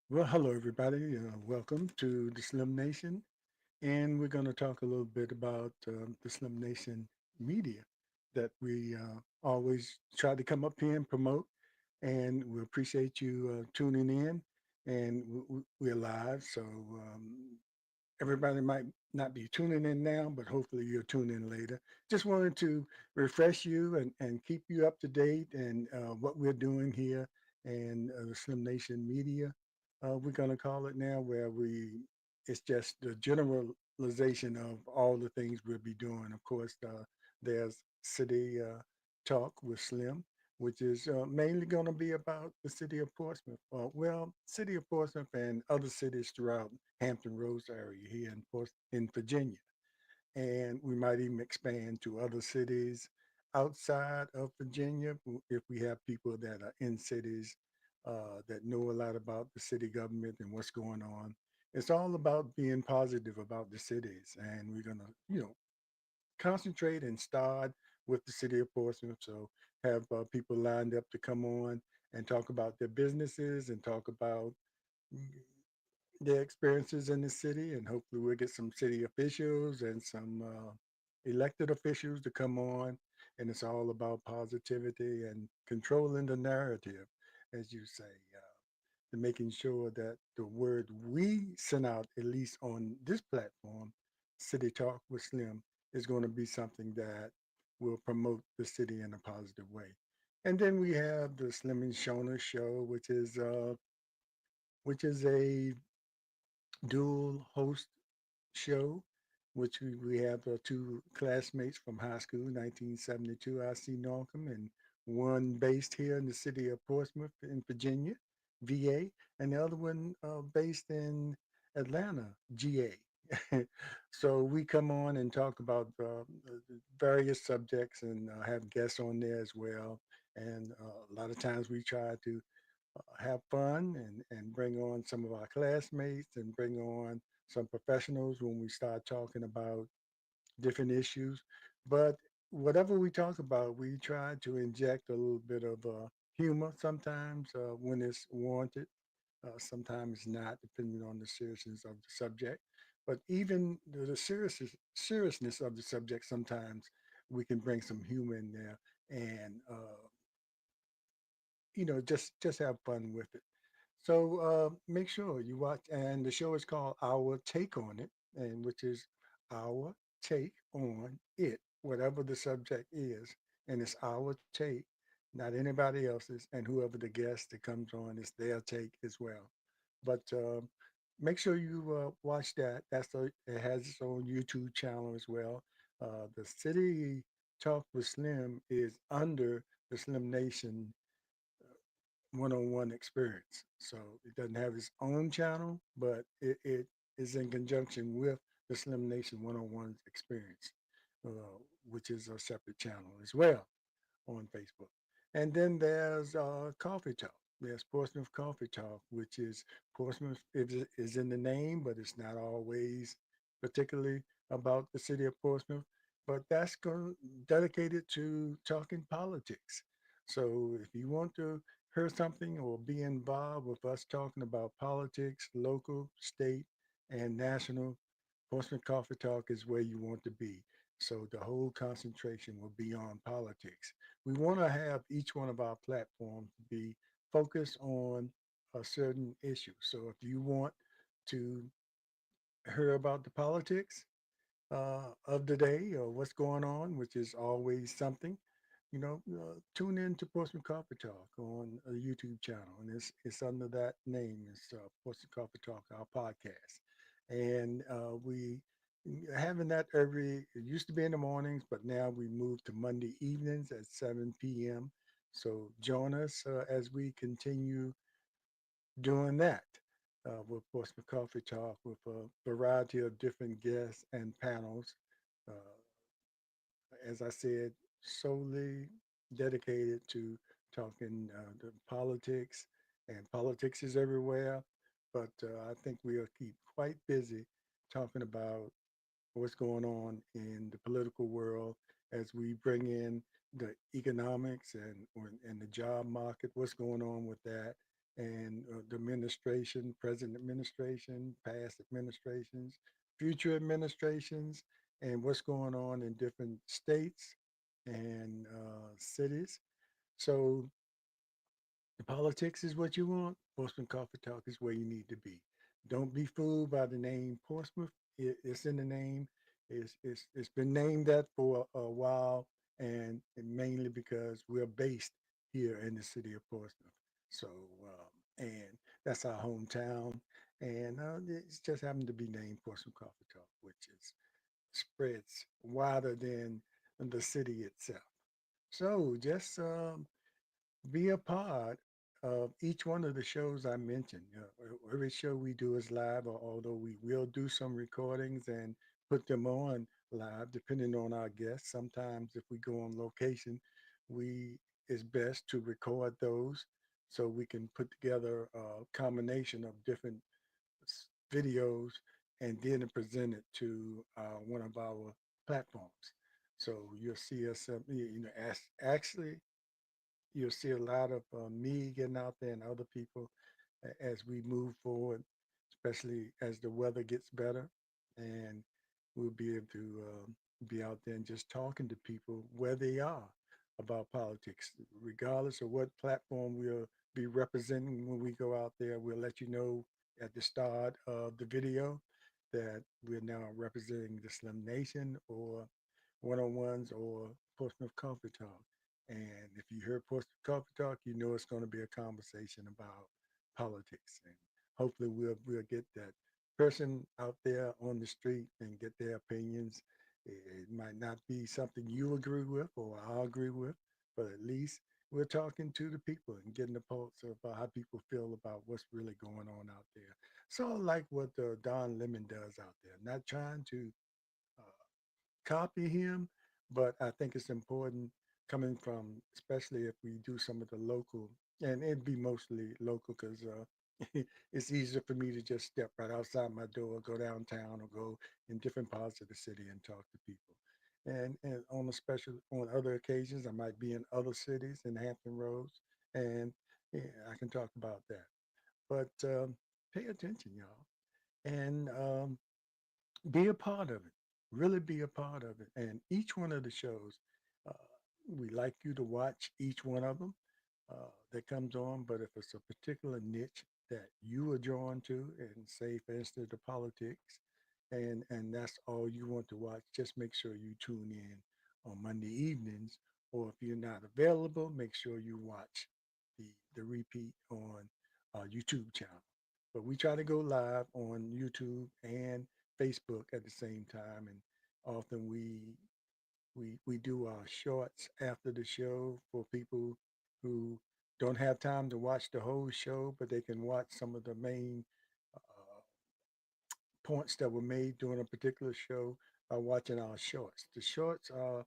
Well, hello everybody. Welcome to the Slim Nation, and we're going to talk a little bit about the SlimNation Media that we always try to come up here and promote. And we appreciate you tuning in. And we're live, so everybody might not be tuning in now, but hopefully you'll tune in later. Just wanted to refresh you and keep you up to date and what we're doing here and the Slim Nation Media. We're going to call it now, where it's just the generalization of all the things we'll be doing. Of course, there's City Talk with Slim, which is mainly going to be about the city of Portsmouth. City of Portsmouth and other cities throughout Hampton Roads area here in Virginia. And we might even expand to other cities outside of Virginia if we have people that are in cities that know a lot about the city government and what's going on. It's all about being positive about the cities, and we're gonna, concentrate and start with the city of Portsmouth. So have people lined up to come on and talk about their businesses and talk about their experiences in the city, and hopefully we'll get some city officials and some elected officials to come on. And it's all about positivity and controlling the narrative, as you say, and making sure that the word we send out, at least on this platform, City Talk with Slim, is going to be something that will promote the city in a positive way. And then we have the Slim and Shona show, which is a dual host show, which we have two classmates from high school, 1972, I.C. Norcom, and one based here in the city of Portsmouth in Virginia, VA, and the other one based in Atlanta, GA. So we come on and talk about various subjects and have guests on there as well. And a lot of times we try to have fun and bring on some of our classmates and bring on some professionals when we start talking about different issues. But whatever we talk about, we try to inject a little bit of humor sometimes when it's warranted. Sometimes not, depending on the seriousness of the subject. But even the seriousness of the subject, sometimes we can bring some humor in there and just have fun with it. So make sure you watch, and the show is called Our Take on It, and which is our take on it, whatever the subject is, and it's our take, not anybody else's, and whoever the guest that comes on is their take as well. But make sure you watch that. It has its own YouTube channel as well. The City Talk with Slim is under the Slim Nation one-on-one experience. So it doesn't have its own channel, but it is in conjunction with the Slim Nation one-on-one experience, uh, which is a separate channel as well on Facebook. And then there's Coffee Talk. There's Portsmouth Coffee Talk, which is Portsmouth is in the name, but it's not always particularly about the city of Portsmouth. But that's dedicated to talking politics. So if you want to hear something or be involved with us talking about politics, local, state, and national, Portsmouth Coffee Talk is where you want to be. So the whole concentration will be on politics. We want to have each one of our platforms be focused on a certain issue. So if you want to hear about the politics of the day or what's going on, which is always something, tune in to Portsmouth Coffee Talk on a YouTube channel, and it's under that name. It's Portsmouth Coffee Talk, our podcast, and we having that every. It used to be in the mornings, but now we moved to Monday evenings at 7 p.m. So join us as we continue doing that with Portsmouth Coffee Talk with a variety of different guests and panels. Uh, as I said, solely dedicated to talking the politics, and politics is everywhere. But I think we'll keep quite busy talking about what's going on in the political world as we bring in the economics and the job market, what's going on with that, and the administration, present administration, past administrations, future administrations, and what's going on in different states and cities. So the politics is what you want. Portsmouth Coffee Talk is where you need to be. Don't be fooled by the name Portsmouth. It's in the name. It's been named that for a while, and mainly because we're based here in the city of Portsmouth. So, and that's our hometown, and it's just happened to be named Portsmouth Coffee Talk, which is spreads wider than the city itself. So, just be a part of each one of the shows I mentioned. Every show we do is live, although we will do some recordings and put them on live, depending on our guests. Sometimes, if we go on location, we it's best to record those so we can put together a combination of different videos and then present it to one of our platforms. So you'll see us, actually you'll see a lot of me getting out there and other people as we move forward, especially as the weather gets better, and we'll be able to be out there and just talking to people where they are about politics, regardless of what platform we'll be representing when we go out there. We'll let you know at the start of the video that we're now representing the Slim Nation or one-on-ones or Portsmouth Coffee Talk. And if you hear Portsmouth Coffee Talk, you know it's going to be a conversation about politics. And hopefully we'll get that person out there on the street and get their opinions. It might not be something you agree with or I agree with, but at least we're talking to the people and getting the pulse of how people feel about what's really going on out there. So like what Don Lemon does out there, not trying to uh, copy him, but I think it's important coming from, especially if we do some of the local, and it'd be mostly local because it's easier for me to just step right outside my door, go downtown, or go in different parts of the city and talk to people. And on other occasions, I might be in other cities in Hampton Roads, and yeah, I can talk about that. But pay attention, y'all, and be a part of it. Really be a part of it. And each one of the shows, uh, we like you to watch each one of them that comes on. But if it's a particular niche that you are drawn to, and say, for instance, the politics, and that's all you want to watch, just make sure you tune in on Monday evenings. Or if you're not available, make sure you watch the repeat on YouTube channel. But we try to go live on YouTube and Facebook at the same time, and often we do our shorts after the show for people who don't have time to watch the whole show, but they can watch some of the main uh, points that were made during a particular show by watching our shorts. The shorts are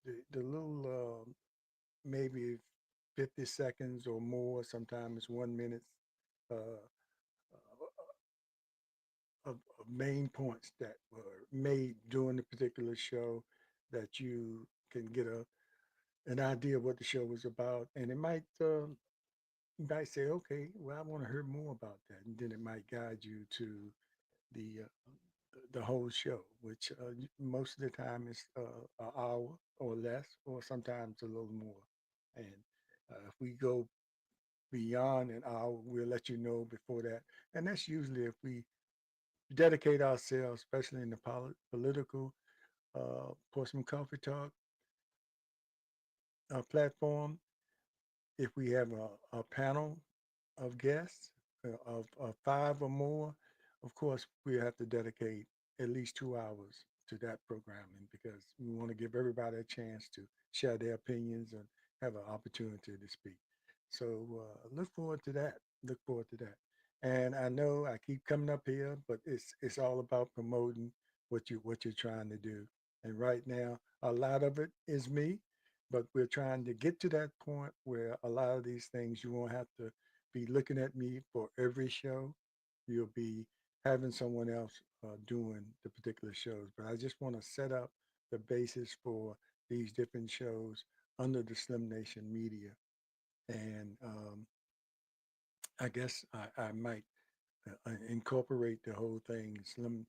the little maybe 50 seconds or more, sometimes 1 minute uh, of main points that were made during the particular show that you can get an idea of what the show was about. And it might, you might say, okay, well, I want to hear more about that. And then it might guide you to the, the whole show, which most of the time is an hour or less, or sometimes a little more. And if we go beyond an hour, we'll let you know before that. And that's usually if we dedicate ourselves, especially in the political Portsmouth Coffee Talk platform. If we have a panel of guests of five or more, of course, we have to dedicate at least 2 hours to that programming because we want to give everybody a chance to share their opinions and have an opportunity to speak. So look forward to that. Look forward to that. And I know I keep coming up here, but it's all about promoting what you're trying to do. And right now, a lot of it is me, but we're trying to get to that point where a lot of these things you won't have to be looking at me for every show. You'll be having someone else doing the particular shows. But I just want to set up the basis for these different shows under the Slim Nation Media. And I guess I might incorporate the whole thing, Slim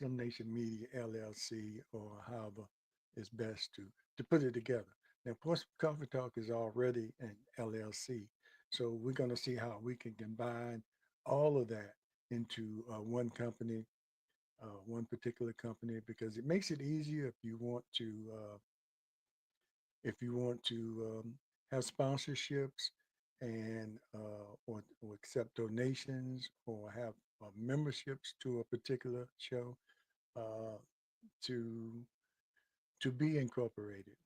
Nation Media LLC, or however is best to put it together. Now, Portsmouth Coffee Talk is already an LLC, so we're going to see how we can combine all of that into one company, one particular company, because it makes it easier if you want to have sponsorships and or accept donations or have memberships to a particular show uh, to be incorporated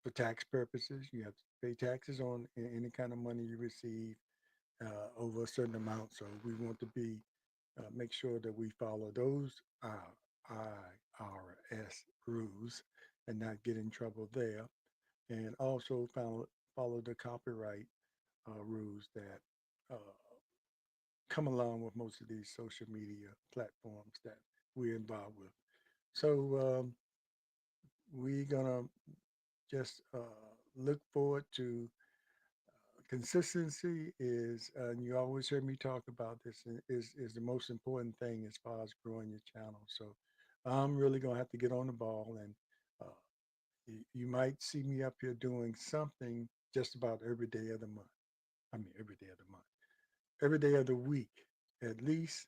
for tax purposes. You have to pay taxes on any kind of money you receive over a certain amount. So we want to be make sure that we follow those IRS rules and not get in trouble there, and also follow the copyright rules that uh, come along with most of these social media platforms that we're involved with. So we're gonna just look forward to consistency is, and you always hear me talk about this, is the most important thing as far as growing your channel. So I'm really gonna have to get on the ball, and uh, you might see me up here doing something just about every day of the month. I mean, every day of the month, every day of the week, at least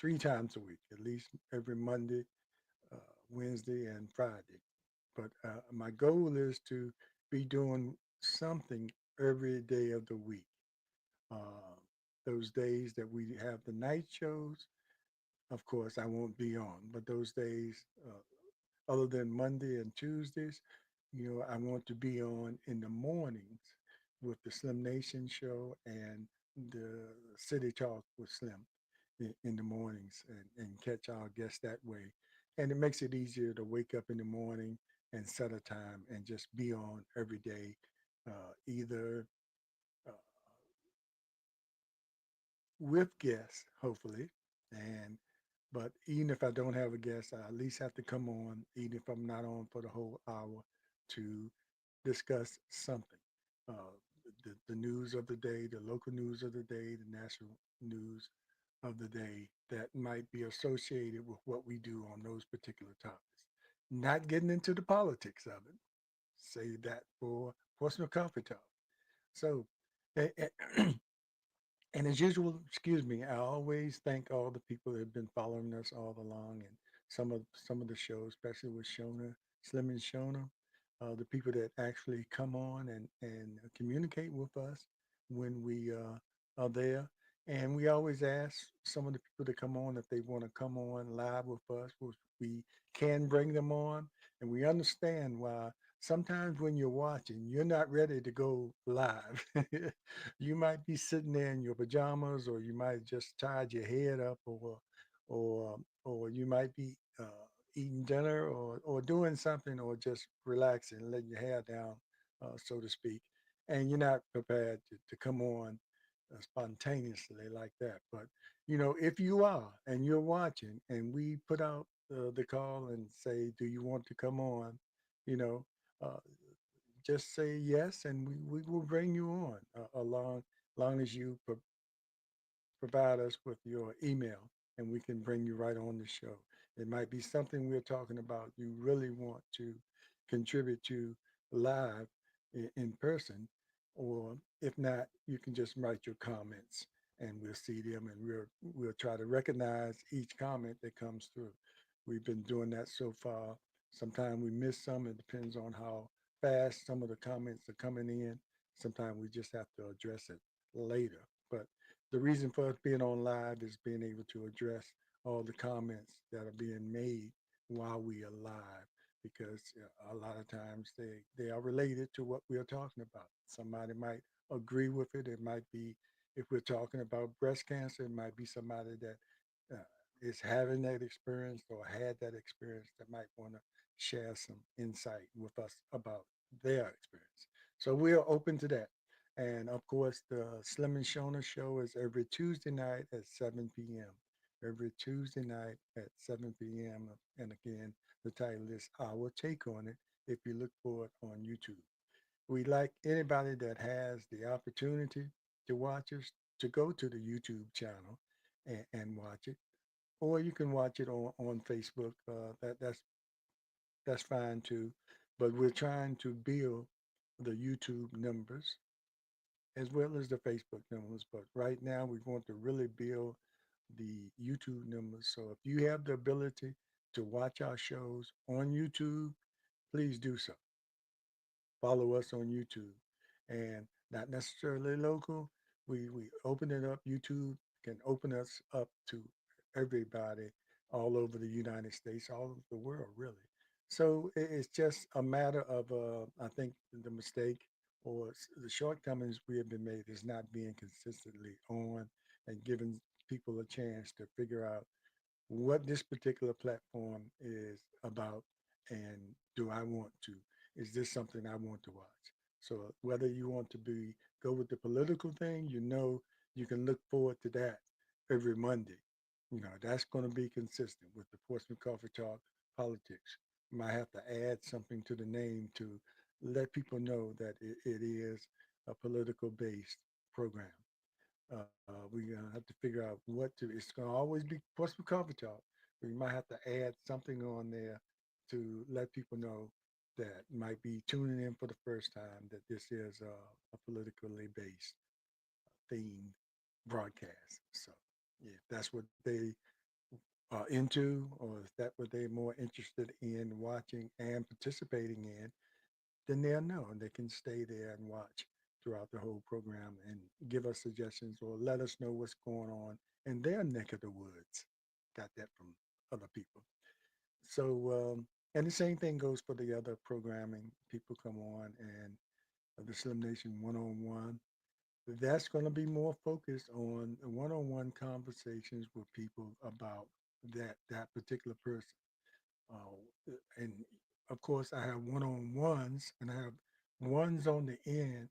3 times a week, at least every Monday, uh, Wednesday, and Friday. But my goal is to be doing something every day of the week. Uh, those days that we have the night shows, of course, I won't be on. But those days, other than Monday and Tuesdays, I want to be on in the mornings with the Slim Nation show and the City Talk with Slim in the mornings, and catch our guests that way. And it makes it easier to wake up in the morning and set a time and just be on every day, either uh, with guests, hopefully. And but even if I don't have a guest, I at least have to come on, even if I'm not on for the whole hour, to discuss something. Uh, the news of the day, the local news of the day, the national news of the day that might be associated with what we do on those particular topics. Not getting into the politics of it. Save that for Portsmouth Coffee Talk. So, and as usual, excuse me, I always thank all the people that have been following us all along, and some of the shows, especially with Shona, Slim and Shona, the people that actually come on and communicate with us when we are there. And we always ask some of the people to come on if they want to come on live with us, which we can bring them on. And we understand why sometimes when you're watching, you're not ready to go live. You might be sitting there in your pajamas, or you might just tied your head up, or you might be eating dinner, or doing something, or just relaxing, letting your hair down, so to speak, and you're not prepared to come on spontaneously like that. But if you are and you're watching, and we put out the call and say, "Do you want to come on?" You know. Uh, just say yes, and we will bring you on long as you provide us with your email, and we can bring you right on the show. It might be something we're talking about you really want to contribute to live in person, or if not, you can just write your comments and we'll see them, and we'll try to recognize each comment that comes through. We've been doing that so far. Sometimes we miss some. It depends on how fast some of the comments are coming in. Sometimes we just have to address it later. But the reason for us being on live is being able to address all the comments that are being made while we are live. because a lot of times they are related to what we are talking about. Somebody might agree with it. It might be, if we're talking about breast cancer, it might be somebody that is having that experience or had that experience that might want to share some insight with us about their experience. So we are open to that. And of course, the Slim and Shona show is every Tuesday night at 7 p.m. Every Tuesday night at 7 p.m. And again, the title is Our Take on It if you look for it on YouTube. We'd like anybody that has the opportunity to watch us to go to the YouTube channel and watch it. Or you can watch it on Facebook. That's fine too. But we're trying to build the YouTube numbers as well as the Facebook numbers. But right now, we want to really build the YouTube numbers. So if you have the ability to watch our shows on YouTube, please do so. Follow us on YouTube, and not necessarily local. We open it up. YouTube can open us up to everybody all over the United States, all over the world, really. So it's just a matter of, I think, the mistake or the shortcomings we have been made is not being consistently on and giving people a chance to figure out what this particular platform is about, and do I want to, is this something I want to watch? So whether you want to be go with the political thing, you can look forward to that every Monday. That's going to be consistent with the Portsmouth Coffee Talk politics. You might have to add something to the name to let people know that it is a political based program. We're gonna have to figure out what to. It's gonna always be Portsmouth Coffee Talk. We might have to add something on there to let people know that might be tuning in for the first time that this is a politically based themed broadcast. So, yeah, if that's what they are into, or if that what they're more interested in watching and participating in, then they'll know and they can stay there and watch throughout the whole program and give us suggestions or let us know what's going on in their neck of the woods. Got that from other people. So, and the same thing goes for the other programming. People come on and the Slim Nation one-on-one. That's going to be more focused on one-on-one conversations with people about that particular person. And of course, I have one-on-ones and I have ones on the end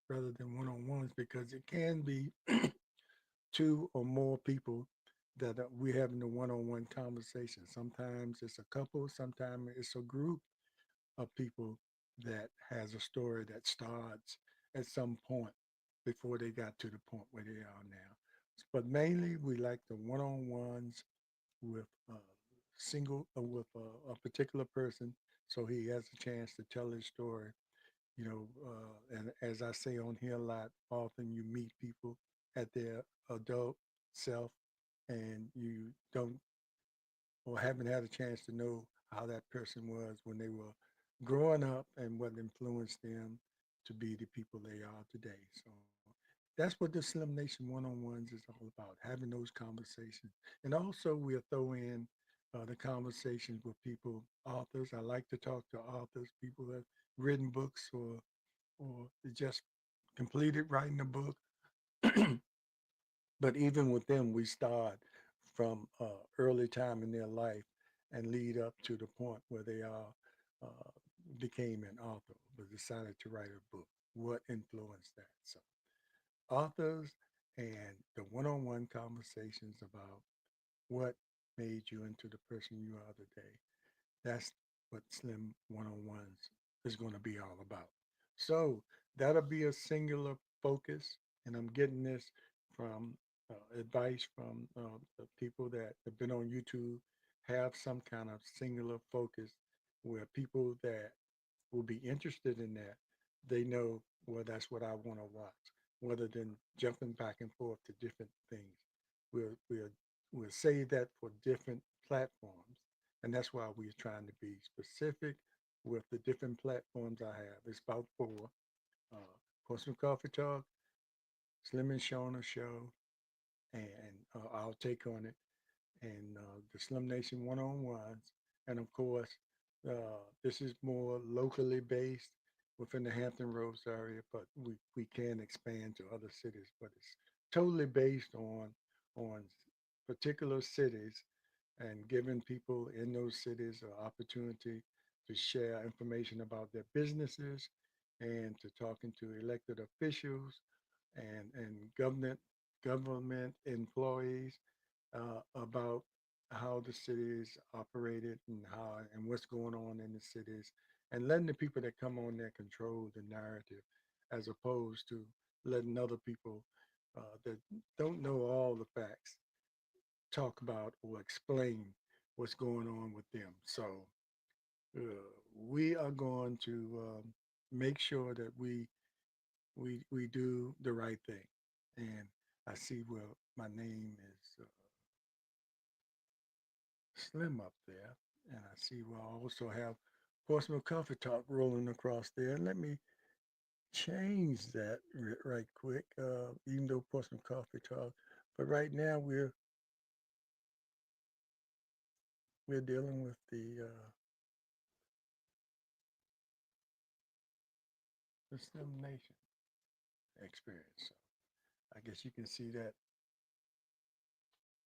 rather than one-on-ones because it can be two or more people that we're having a one-on-one conversation. Sometimes it's a couple, sometimes it's a group of people that has a story that starts at some point before they got to the point where they are now. But mainly, we like the one-on-ones with single with a particular person, so he has a chance to tell his story. And as I say on here a lot, often you meet people at their adult self, and you don't or haven't had a chance to know how that person was when they were growing up and what influenced them to be the people they are today. So that's what the Slim Nation one-on-ones is all about, having those conversations. And also we'll throw in the conversations with people, authors. I like to talk to authors, people that have written books or just completed writing a book. But even with them, we start from early time in their life and lead up to the point where they are uh, became an author, but decided to write a book. What influenced that? So authors and the one-on-one conversations about what made you into the person you are today. That's what Slim One-on-Ones is going to be all about. So that'll be a singular focus, and I'm getting this from advice from the people that have been on YouTube. Have some kind of singular focus where people that will be interested in that, they know, well, that's what I want to watch, rather than jumping back and forth to different things. We'll, we'll, we'll save that for different platforms. And that's why we're trying to be specific with the different platforms I have. It's about four. Uh, Portsmouth Coffee Talk, Slim and Shona Show, and I'll take on it, and the Slim Nation one-on-ones, and of course, This is more locally based within the Hampton Roads area, but we can expand to other cities. But it's totally based on particular cities and giving people in those cities an opportunity to share information about their businesses and to talking to elected officials and government employees about how the city is operated and how and what's going on in the cities and letting the people that come on there control the narrative as opposed to letting other people that don't know all the facts talk about or explain what's going on with them. So uh, we are going to make sure that we do the right thing. And I see where my name is Slim up there, and I see we'll also have Portsmouth Coffee Talk rolling across there. Let me change that right quick, even though Portsmouth Coffee Talk, but right now we're dealing with the Slim Nation experience. So I guess you can see that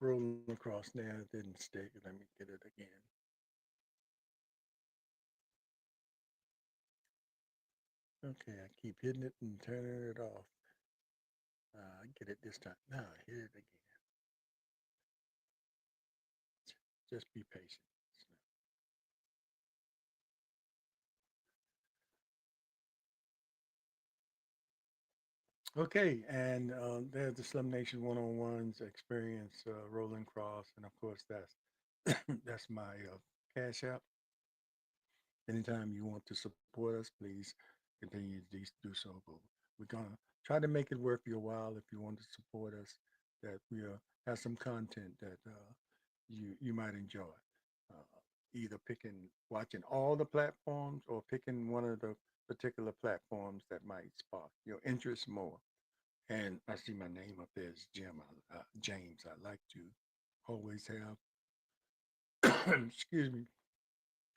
rolling across now. It didn't stick. Let me get it again. Okay, I keep hitting it and turning it off. I get it this time. Now I hit it again. Just be patient. Okay, and there's the Slim Nation one-on-ones experience rolling across, and of course that's my cash app. Anytime you want to support us, please continue to do so. But we're gonna try to make it worth your while if you want to support us. That we have some content that you might enjoy. Uh, Either picking watching all the platforms or picking one of the particular platforms that might spark your interest more. And I see my name up there is James. I like to always have, excuse me,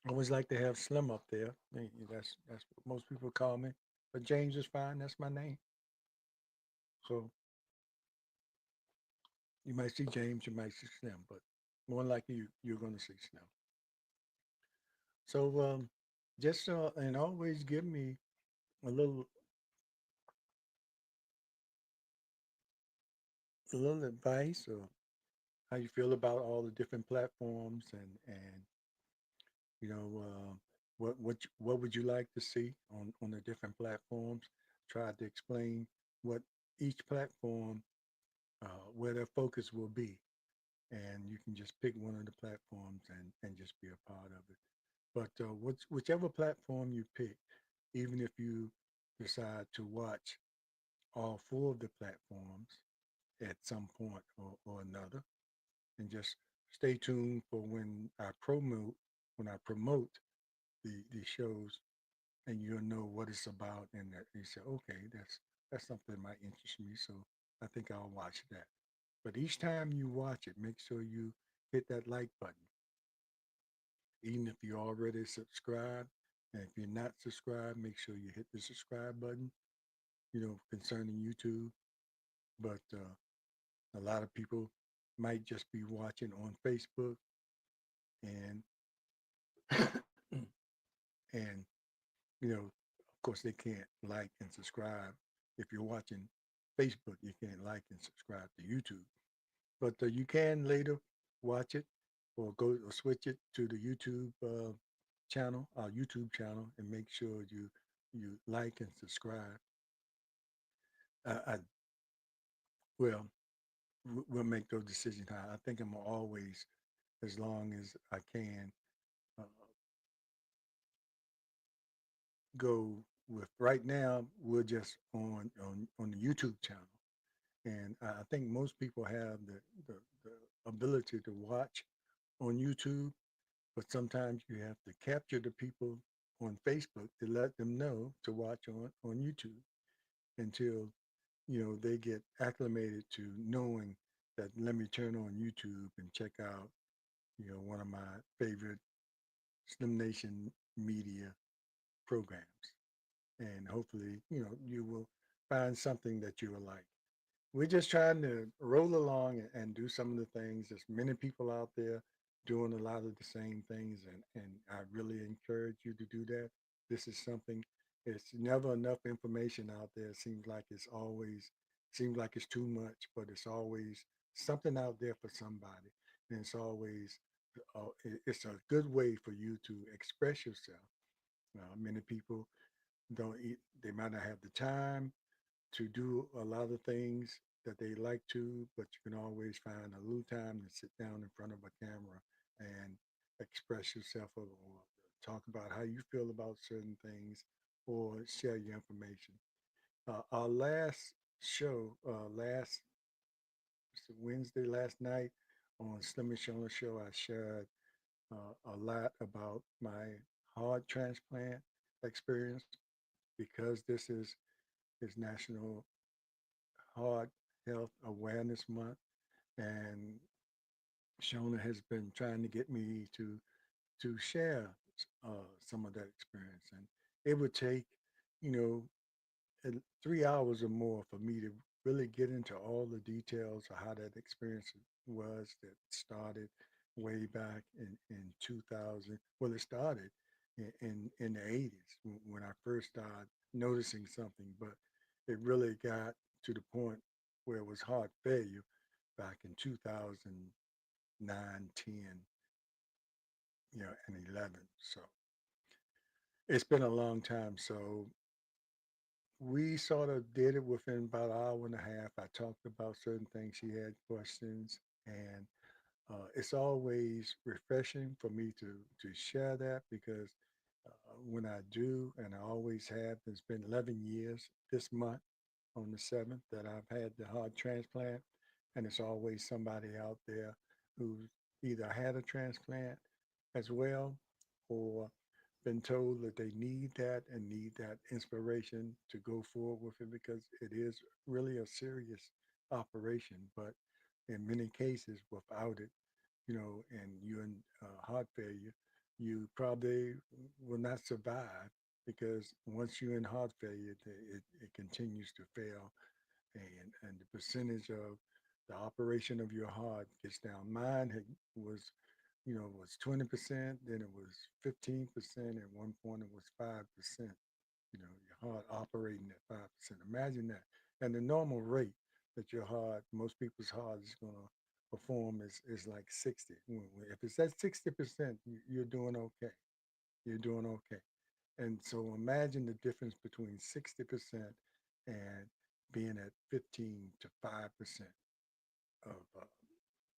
always like to have Slim up there. That's what most people call me. But James is fine. That's my name. So you might see James, you might see Slim, but more likely you're going to see Slim. So just and always give me a little advice or how you feel about all the different platforms and you know what would you like to see on the different platforms. Try to explain what each platform where their focus will be, and you can just pick one of the platforms and just be a part of it. But whichever platform you pick, even if you decide to watch all four of the platforms at some point or another, and just stay tuned for when I promote the shows, and you'll know what it's about, and that you say, okay, that's something that might interest me, so I think I'll watch that. But each time you watch it, make sure you hit that like button, even if you're already subscribed. And if you're not subscribed, make sure you hit the subscribe button. Concerning YouTube, but a lot of people might just be watching on Facebook and and of course they can't like and subscribe. If you're watching Facebook, you can't like and subscribe to YouTube, but you can later watch it or go or switch it to the YouTube channel, and make sure you like and subscribe. I well, we'll make those decisions. I think I'm always, as long as I can, uh, go with. Right now, we're just on the YouTube channel, and I think most people have the ability to watch on YouTube, but sometimes you have to capture the people on Facebook to let them know to watch on YouTube until they get acclimated to knowing that let me turn on YouTube and check out one of my favorite SlimNation Media programs. And hopefully, you will find something that you will like. We're just trying to roll along and do some of the things. There's many people out there doing a lot of the same things, and I really encourage you to do that. This is something, it's never enough information out there. It seems like it's too much, but it's always something out there for somebody. And it's always, it's a good way for you to express yourself. Many people don't eat, they might not have the time to do a lot of things that they like to, but you can always find a little time to sit down in front of a camera and express yourself, or talk about how you feel about certain things, or share your information. Our last show, last Wednesday, last night on SlimNation Show, I shared a lot about my heart transplant experience, because this is National Heart Health Awareness Month, and Shona has been trying to get me to share some of that experience, and it would take, you know, 3 hours or more for me to really get into all the details of how that experience was, that started way back in 2000. Well, it started in the 80s when I first started noticing something, but it really got to the point where it was heart failure back in 2009, 10, and 11. So it's been a long time. So we sort of did it within about an hour and a half. I talked about certain things. She had questions, and it's always refreshing for me to share that, because when I do, and I always have, it's been 11 years this month on the 7th that I've had the heart transplant, and it's always somebody out there who's either had a transplant as well, or been told that they need that and need that inspiration to go forward with it, because it is really a serious operation. But in many cases, without it, and you're in heart failure, you probably will not survive, because once you're in heart failure, it continues to fail, and the percentage of the operation of your heart gets down. Mine was 20%, then it was 15%, at one point it was 5%. Your heart operating at 5%. Imagine that. And the normal rate that your heart, most people's heart is going to perform is like 60. If it's at 60%, you're doing okay. You're doing okay. And so imagine the difference between 60% and being at 15 to 5% of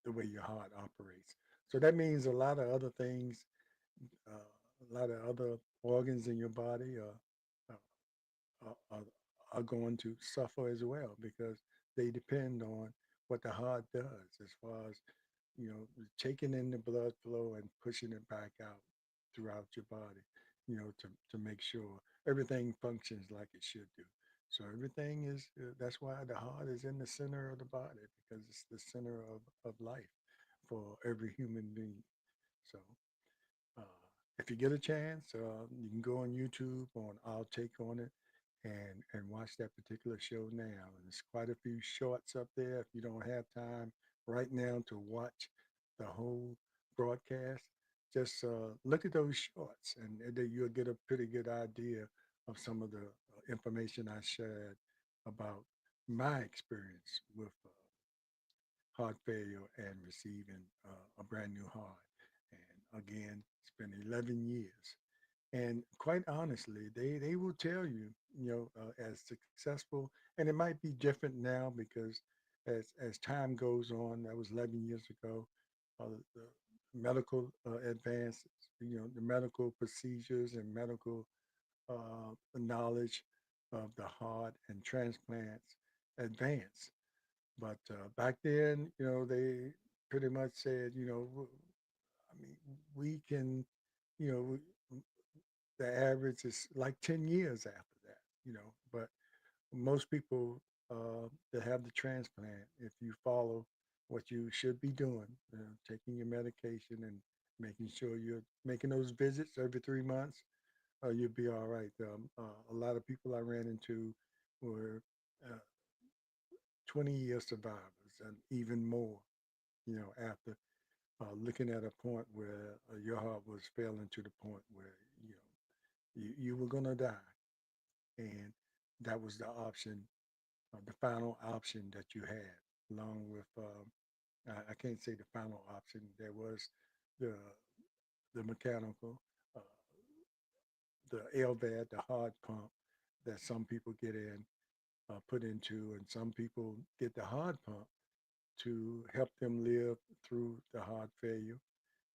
the way your heart operates. So that means a lot of other things, a lot of other organs in your body are going to suffer as well, because they depend on what the heart does, as far as taking in the blood flow and pushing it back out throughout your body, to make sure everything functions like it should do. So everything is, that's why the heart is in the center of the body, because it's the center of life for every human being. So uh, if you get a chance, you can go on YouTube on I'll Take on It, and watch that particular show now. And there's quite a few shorts up there. If you don't have time right now to watch the whole broadcast, just look at those shorts, and then you'll get a pretty good idea of some of the information I shared about my experience with heart failure and receiving a brand new heart. And again, it's been 11 years. And quite honestly, they will tell you, as successful, and it might be different now, because as time goes on, that was 11 years ago, the medical advances, the medical procedures and medical knowledge of the heart and transplants advance. But back then, they pretty much said, I mean, we can, you know, the average is like 10 years after that, but most people that have the transplant, if you follow what you should be doing, taking your medication making sure you're making those visits every 3 months, you'll be all right. A lot of people I ran into were uh, 20-year survivors and even more, after looking at a point where your heart was failing to the point where, you know, you were going to die. And that was the option, the final option that you had, along with, I can't say the final option. There was the mechanical, uh, the LVAD, the hard pump that some people get in, put into, and some people get the hard pump to help them live through the heart failure,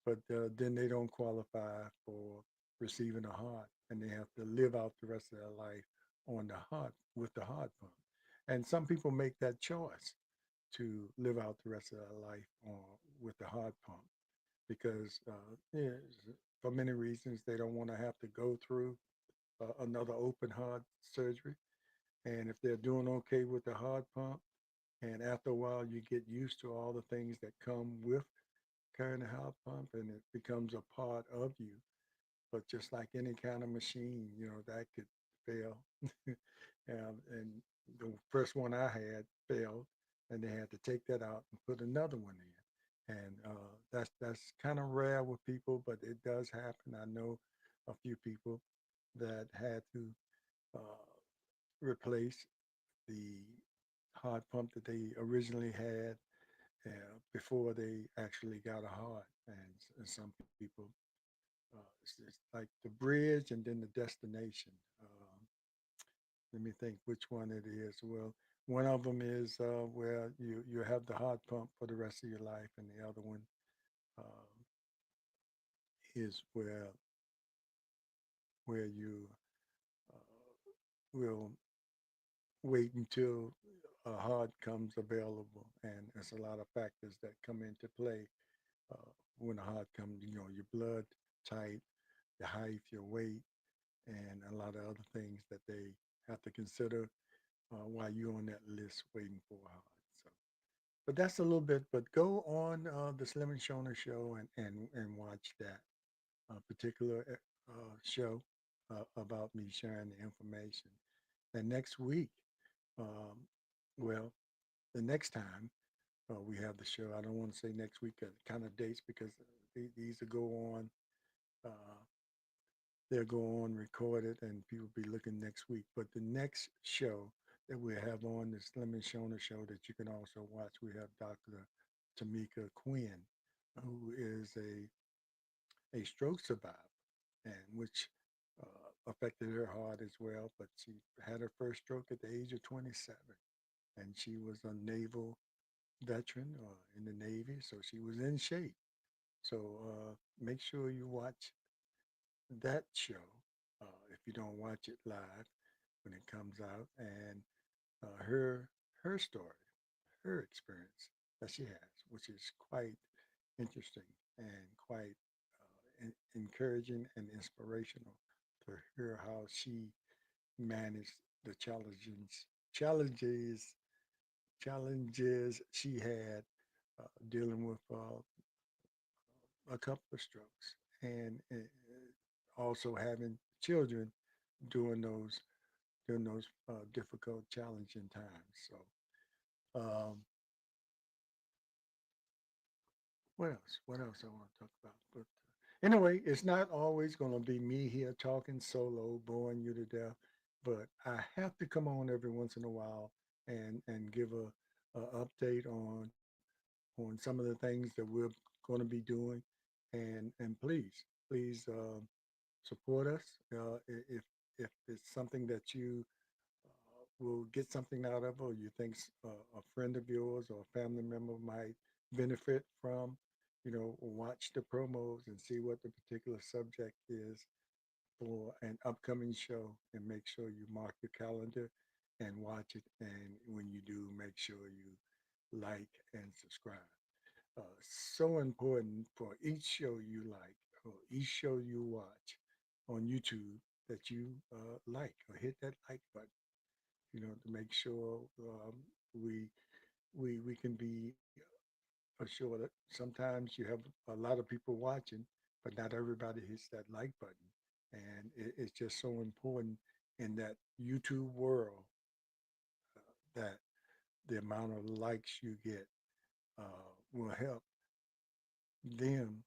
but then they don't qualify for receiving a heart, and they have to live out the rest of their life on the heart with the heart pump. And some people make that choice to live out the rest of their life with the heart pump because, yeah, for many reasons, they don't want to have to go through another open heart surgery. And if they're doing okay with the heart pump, and after a while you get used to all the things that come with carrying a heart pump, and it becomes a part of you. But just like any kind of machine, that could fail. And the first one I had failed, and they had to take that out and put another one in. And that's kind of rare with people, but it does happen. I know a few people that had to uh, replace the heart pump that they originally had before they actually got a heart. And some people, it's like the bridge and then the destination. Let me think which one it is. Well, one of them is where you have the heart pump for the rest of your life, and the other one uh, is where you will wait until a heart comes available, and there's a lot of factors that come into play when a heart comes. Your blood type, your height, your weight, and a lot of other things that they have to consider while you're on that list waiting for a heart. So, but that's a little bit. But go on the Slim and Shona show and watch that particular show about me sharing the information. And next week, um, well, the next time we have the show, I don't want to say next week kind of dates because these will go on. Uh, they'll go on recorded and people be looking next week. But the next show that we have on the Slim and Shona show that you can also watch, we have Dr. Tamika Quinn, who is a stroke survivor, and which affected her heart as well. But she had her first stroke at the age of 27, and she was a naval veteran in the Navy, so she was in shape. So make sure you watch that show if you don't watch it live when it comes out, and her story, her experience that she has, which is quite interesting and quite encouraging and inspirational to hear how she managed the challenges, challenges she had dealing with a couple of strokes and also having children during those difficult, challenging times. So, what else? What else I want to talk about? But anyway, it's not always going to be me here talking solo, boring you to death. But I have to come on every once in a while and give a update on some of the things that we're going to be doing, and please support us if it's something that you will get something out of, or you think a friend of yours or a family member might benefit from, watch the promos and see what the particular subject is for an upcoming show, and make sure you mark your calendar and watch it. And when you do, make sure you like and subscribe. So important for each show you like or each show you watch on YouTube that you like or hit that like button, to make sure we we can be assured that sometimes you have a lot of people watching but not everybody hits that like button. And it's just so important in that YouTube world that the amount of likes you get will help them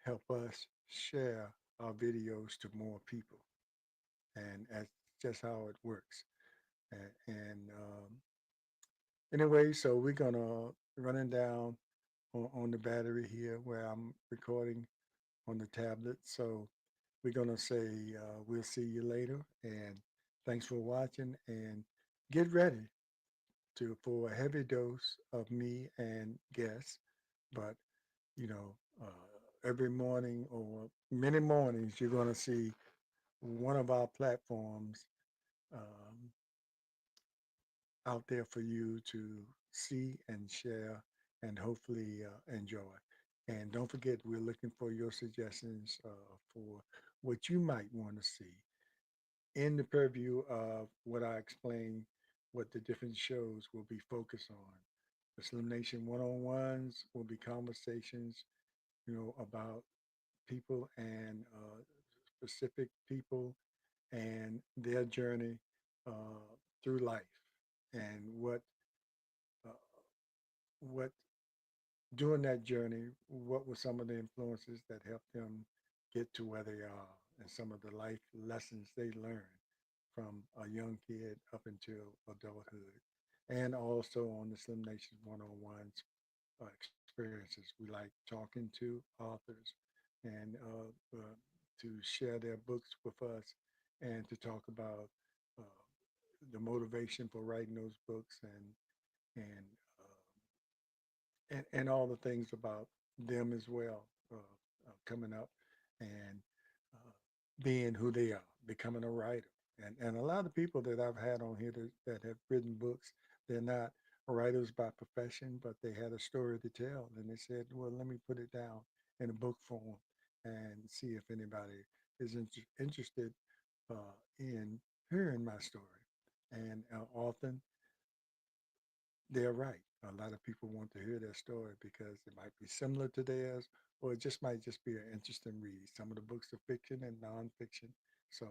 help us share our videos to more people. And that's just how it works. And anyway, so we're gonna running down on the battery here where I'm recording on the tablet. So we're gonna say we'll see you later, and thanks for watching. And get ready to for a heavy dose of me and guests. But you know, every morning or many mornings, you're gonna see one of our platforms um, out there for you to see and share and hopefully enjoy. And don't forget, we're looking for your suggestions for what you might want to see in the purview of what I explained, what the different shows will be focused on. The Slim Nation one-on-ones will be conversations, about people and specific people and their journey through life and uh, what during that journey, what were some of the influences that helped them get to where they are and some of the life lessons they learned from a young kid up until adulthood. And also on the Slim Nation one-on-ones experiences. We like talking to authors and to share their books with us and to talk about uh, the motivation for writing those books and and all the things about them as well coming up and uh, being who they are, becoming a writer. And a lot of people that I've had on here that have written books, they're not writers by profession, but they had a story to tell. And they said, well, let me put it down in a book form and see if anybody is interested in hearing my story. And often they're right. A lot of people want to hear their story because it might be similar to theirs, or it just might just be an interesting read. Some of the books are fiction and nonfiction. So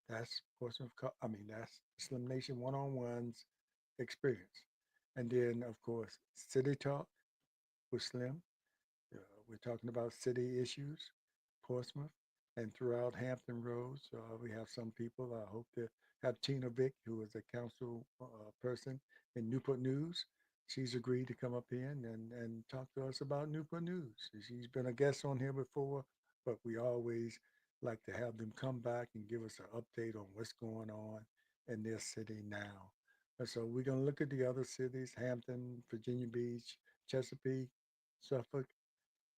that's portion of, that's Slim Nation one-on-ones experience. And then, of course, City Talk with Slim. We're talking about city issues, Portsmouth, and throughout Hampton Roads. We have some people. I hope to have Tina Vick, who is a council person in Newport News. She's agreed to come up here and talk to us about Newport News. She's been a guest on here before, but we always like to have them come back and give us an update on what's going on in their city now. And so we're going to look at the other cities, Hampton, Virginia Beach, Chesapeake, Suffolk,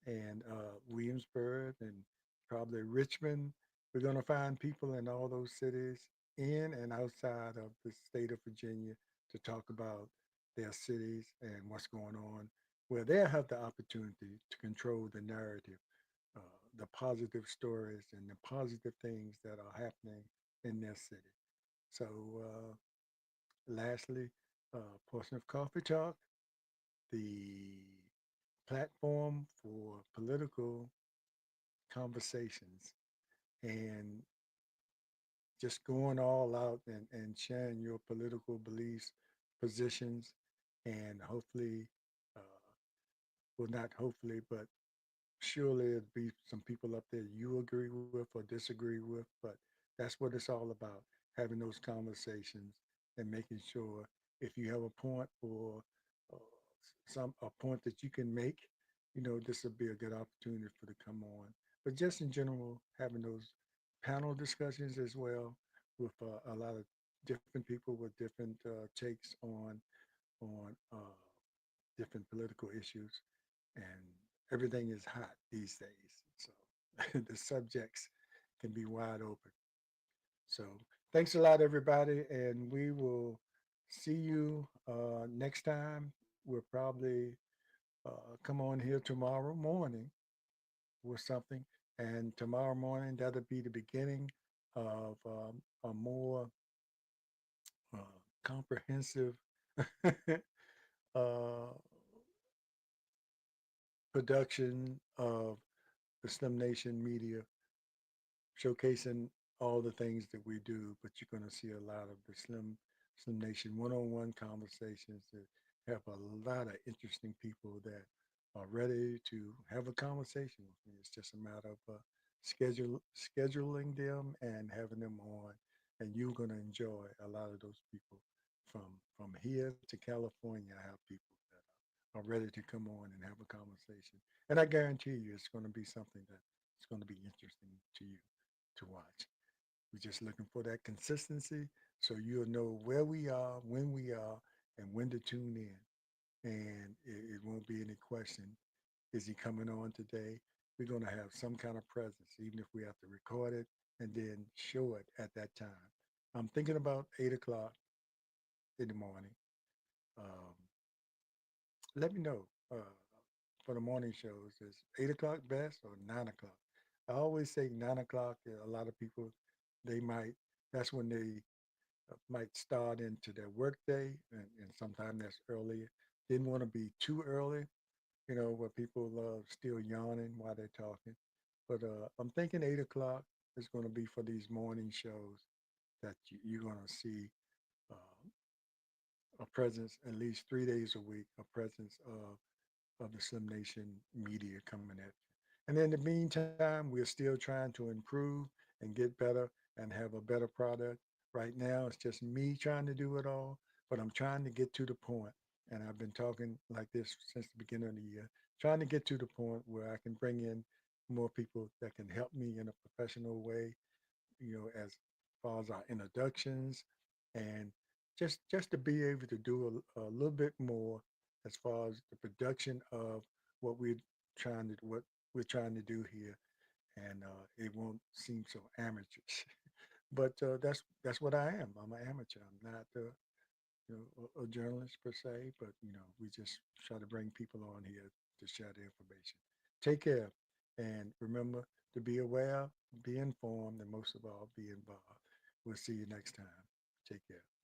and Williamsburg and probably Richmond. We're going to find people in all those cities in and outside of the state of Virginia to talk about their cities and what's going on, where they'll have the opportunity to control the narrative, uh, the positive stories and the positive things that are happening in their city. So, lastly, portion of Coffee Talk, the platform for political conversations and just going all out and sharing your political beliefs, positions, and hopefully, uh, well, not hopefully, but surely there'll be some people up there you agree with or disagree with, but that's what it's all about, having those conversations and making sure if you have a point or uh, some a point that you can make, this would be a good opportunity for to come on. But just in general, having those panel discussions as well with a lot of different people with different takes on different political issues, and everything is hot these days. So the subjects can be wide open. So thanks a lot, everybody, and we will see you next time. We'll probably come on here tomorrow morning with something, and tomorrow morning that'll be the beginning of a more uh, comprehensive uh, production of the Slim Nation Media showcasing all the things that we do, but you're going to see a lot of the Slim Nation one-on-one conversations that have a lot of interesting people that are ready to have a conversation with me. It's just a matter of scheduling them and having them on, and you're going to enjoy a lot of those people from here to California. I have people that are ready to come on and have a conversation, and I guarantee you, it's going to be something that it's going to be interesting to you to watch. We're just looking for that consistency so you'll know where we are, and when to tune in. And it won't be any question, is he coming on today? We're going to have some kind of presence, even if we have to record it and then show it at that time. I'm thinking about 8 o'clock in the morning. Um, Let me know for the morning shows. Is 8 o'clock best or 9 o'clock? I always say 9 o'clock. A lot of people, they might, that's when they might start into their workday, and sometimes that's earlier. Didn't want to be too early, where people still yawning while they're talking. But I'm thinking 8 o'clock is going to be for these morning shows that you're going to see uh, a presence at least 3 days a week, a presence of the Slim Nation media coming at you. And in the meantime, we're still trying to improve and get better and have a better product. Right now, it's just me trying to do it all, but I'm trying to get to the point, and I've been talking like this since the beginning of the year, trying to get to the point where I can bring in more people that can help me in a professional way, as far as our introductions, and just to be able to do a little bit more as far as the production of what we're what we're trying to do here, and it won't seem so amateurish. But that's what I am. I'm an amateur. I'm not a journalist per se, but we just try to bring people on here to share the information. Take care, and remember to be aware, be informed, and most of all, be involved. We'll see you next time. Take care.